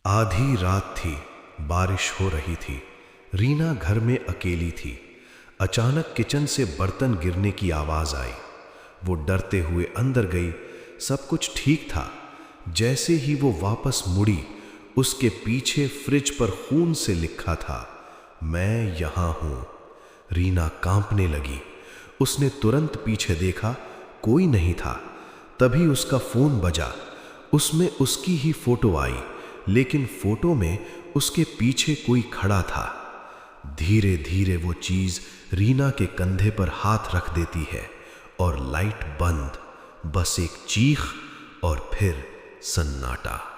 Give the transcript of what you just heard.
आधी रात थी, बारिश हो रही थी। रीना घर में अकेली थी। अचानक किचन से बर्तन गिरने की आवाज आई। वो डरते हुए अंदर गई। सब कुछ ठीक था। जैसे ही वो वापस मुड़ी, उसके पीछे फ्रिज पर खून से लिखा था, मैं यहां हूं। रीना कांपने लगी। उसने तुरंत पीछे देखा, कोई नहीं था। तभी उसका फोन बजा। उसमें उसकी ही फोटो आई, लेकिन फोटो में उसके पीछे कोई खड़ा था। धीरे धीरे वो चीज रीना के कंधे पर हाथ रख देती है और लाइट बंद। बस एक चीख और फिर सन्नाटा।